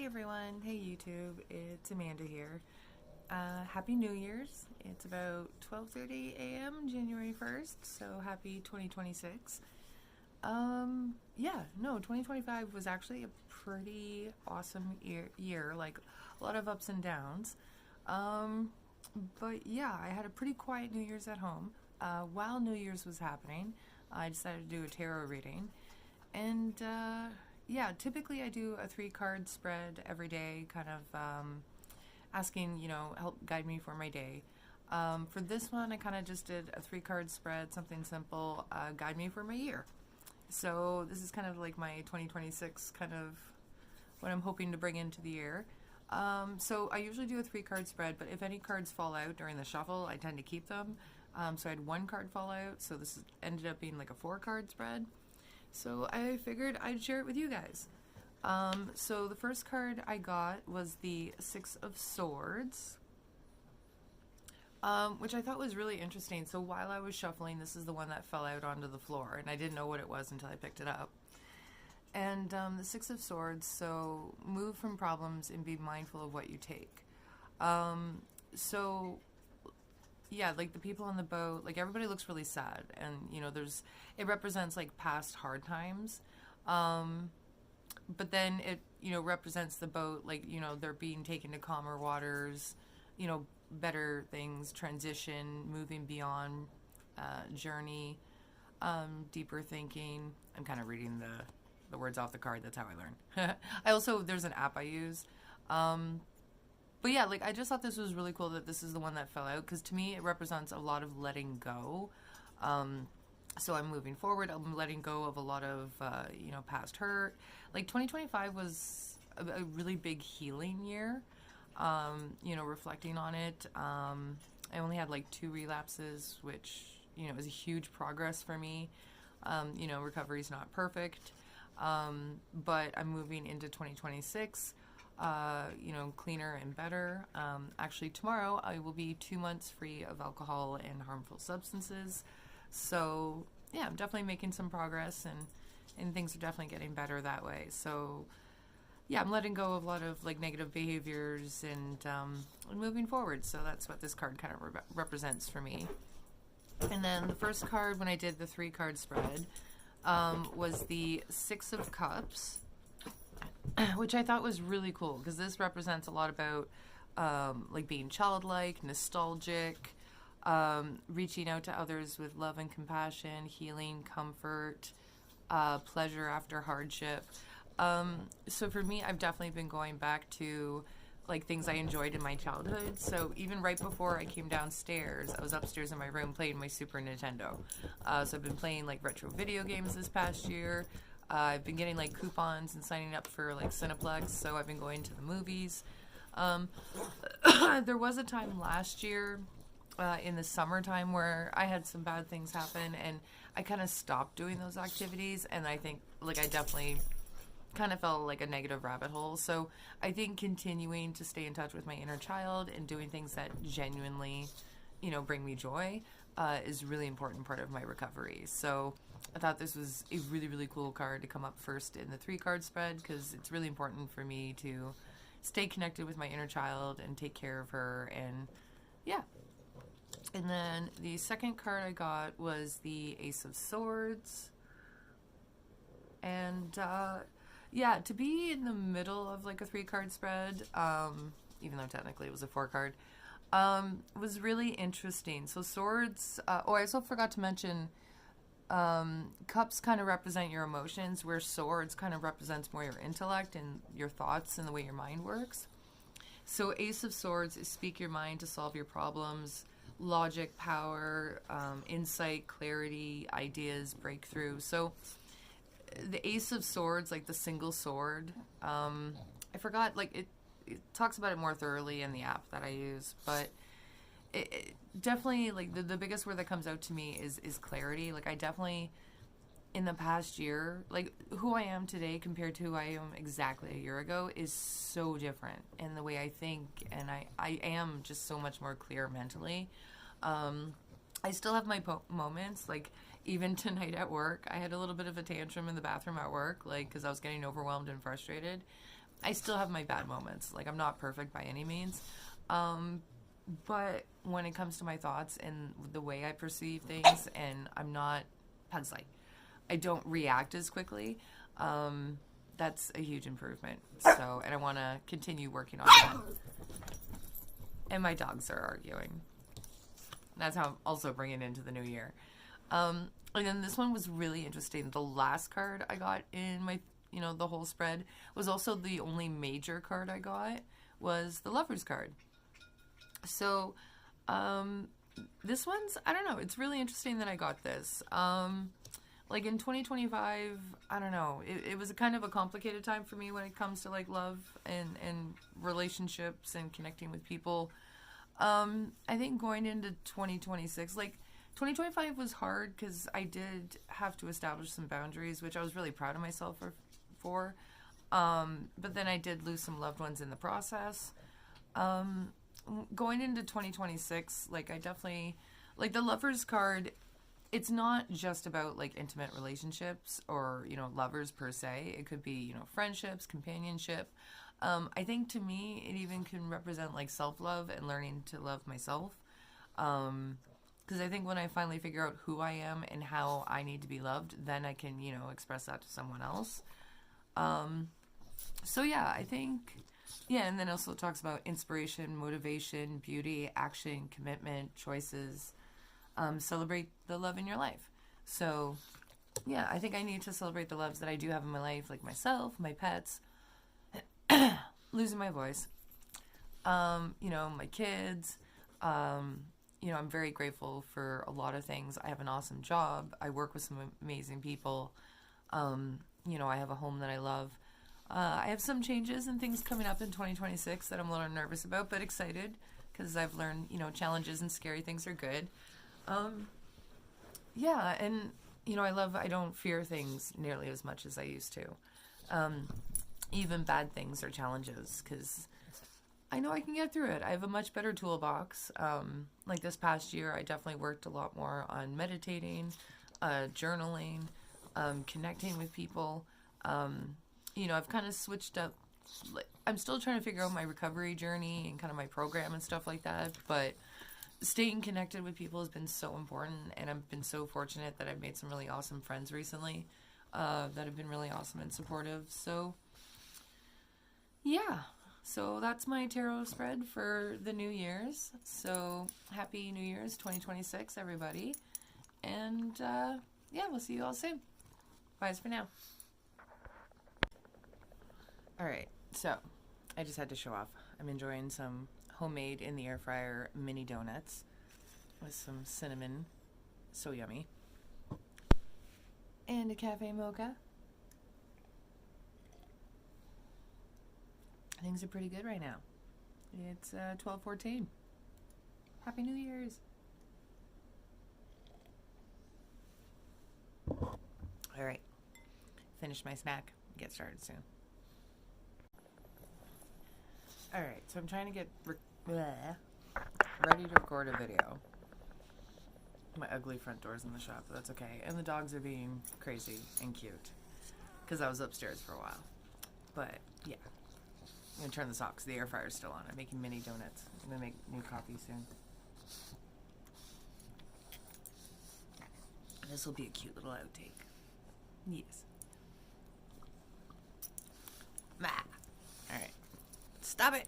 everyone. Hey YouTube, it's Amanda here. Happy New Year's. It's about 12:30 a.m. January 1st, so happy 2026. 2025 was actually a pretty awesome year, like a lot of ups and downs. Um, but yeah, I had a pretty quiet New Year's at home. While New Year's was happening, I decided to do a tarot reading. And yeah, typically I do a three card spread every day, kind of asking, help guide me for my day. For this one, I kind of just did a three card spread, something simple, guide me for my year. So this is kind of like my 2026, kind of what I'm hoping to bring into the year. So I usually do a three card spread, but if any cards fall out during the shuffle, I tend to keep them. So I had one card fall out, so ended up being like a four card spread. So I figured I'd share it with you guys. So the first card I got was the Six of Swords, which I thought was really interesting. So while I was shuffling, this is the one that fell out onto the floor, and I didn't know what it was until I picked it up. And the Six of Swords, so move from problems and be mindful of what you take. So yeah, like the people on the boat, like everybody looks really sad, and it represents like past hard times, but then it represents the boat, like they're being taken to calmer waters, better things, transition, moving beyond, journey, deeper thinking. I'm kind of reading the words off the card. That's how I learn. There's an app I use. But yeah, like I just thought this was really cool that this is the one that fell out, because to me it represents a lot of letting go. So I'm moving forward. I'm letting go of a lot of past hurt. Like 2025 was a really big healing year. Reflecting on it, I only had like 2 relapses, which is a huge progress for me. Recovery's not perfect, but I'm moving into 2026. Cleaner and better. Actually, tomorrow I will be 2 months free of alcohol and harmful substances. So, yeah, I'm definitely making some progress, and things are definitely getting better that way. So, yeah, I'm letting go of a lot of like negative behaviors and moving forward. So that's what this card kind of represents for me. And then the first card when I did the 3 card spread was the Six of Cups, which I thought was really cool, because this represents a lot about like being childlike, nostalgic, reaching out to others with love and compassion, healing, comfort, pleasure after hardship. So for me, I've definitely been going back to like things I enjoyed in my childhood. So even right before I came downstairs, I was upstairs in my room playing my Super Nintendo. So I've been playing like retro video games this past year. I've been getting like coupons and signing up for like Cineplex, so I've been going to the movies. There was a time last year in the summertime where I had some bad things happen, and I kind of stopped doing those activities, and I think like I definitely kind of fell like a negative rabbit hole. So I think continuing to stay in touch with my inner child and doing things that genuinely bring me joy is a really important part of my recovery. So I thought this was a really, really cool card to come up first in the 3 card spread, because it's really important for me to stay connected with my inner child and take care of her. And yeah. And then the second card I got was the Ace of Swords. And yeah, to be in the middle of like a 3 card spread, even though technically it was a 4 card, was really interesting. So swords, I also forgot to mention, cups kind of represent your emotions, where swords kind of represents more your intellect and your thoughts and the way your mind works. So Ace of Swords is speak your mind to solve your problems, logic, power, insight, clarity, ideas, breakthrough. So the Ace of Swords, like the single sword, I forgot, like it talks about it more thoroughly in the app that I use, but it definitely, like the biggest word that comes out to me is clarity. Like I definitely, in the past year, like who I am today compared to who I am exactly a year ago is so different in the way I think, and I am just so much more clear mentally. I still have my moments, like even tonight at work, I had a little bit of a tantrum in the bathroom at work, like because I was getting overwhelmed and frustrated. I still have my bad moments. Like, I'm not perfect by any means. But when it comes to my thoughts and the way I perceive things, and I'm not, that's like, I don't react as quickly. That's a huge improvement. So, and I want to continue working on that. And my dogs are arguing. That's how I'm also bringing it into the new year. And then this one was really interesting. The last card I got in my, the whole spread was also the only major card I got was the Lover's card. So, this one's, I don't know, it's really interesting that I got this. Like in 2025, I don't know, it was a kind of a complicated time for me when it comes to like love and relationships and connecting with people. I think going into 2026, like 2025 was hard because I did have to establish some boundaries, which I was really proud of myself for. But then I did lose some loved ones in the process. Going into 2026, like I definitely, like the Lover's card, it's not just about like intimate relationships or, lovers per se. It could be, friendships, companionship. I think to me, it even can represent like self-love and learning to love myself. Because I think when I finally figure out who I am and how I need to be loved, then I can, express that to someone else. So yeah, I think, yeah, and then also talks about inspiration, motivation, beauty, action, commitment, choices. Celebrate the love in your life. So, yeah, I think I need to celebrate the loves that I do have in my life, like myself, my pets, losing my voice, my kids. I'm very grateful for a lot of things. I have an awesome job. I work with some amazing people. I have a home that I love. I have some changes and things coming up in 2026 that I'm a little nervous about, but excited because I've learned, challenges and scary things are good. Yeah, and, I don't fear things nearly as much as I used to. Even bad things are challenges because I know I can get through it. I have a much better toolbox. Like this past year, I definitely worked a lot more on meditating, journaling, connecting with people. I've kind of switched up. I'm still trying to figure out my recovery journey and kind of my program and stuff like that, but staying connected with people has been so important, and I've been so fortunate that I've made some really awesome friends recently that have been really awesome and supportive. So, yeah. So that's my tarot spread for the New Year's. So happy New Year's 2026, everybody. And, yeah, we'll see you all soon. Bye for now. All right, so I just had to show off. I'm enjoying some homemade in the air fryer mini donuts with some cinnamon, so yummy, and a cafe mocha. Things are pretty good right now. It's 12:14. Happy New Year's. All right, finish my snack. Get started soon. Alright, so I'm trying to get ready to record a video. My ugly front door's in the shop, but that's okay. And the dogs are being crazy and cute. Because I was upstairs for a while. But, yeah. I'm going to turn this off because the air fryer's still on. I'm making mini donuts. I'm going to make new coffee soon. This will be a cute little outtake. Yes. Alright. Stop it.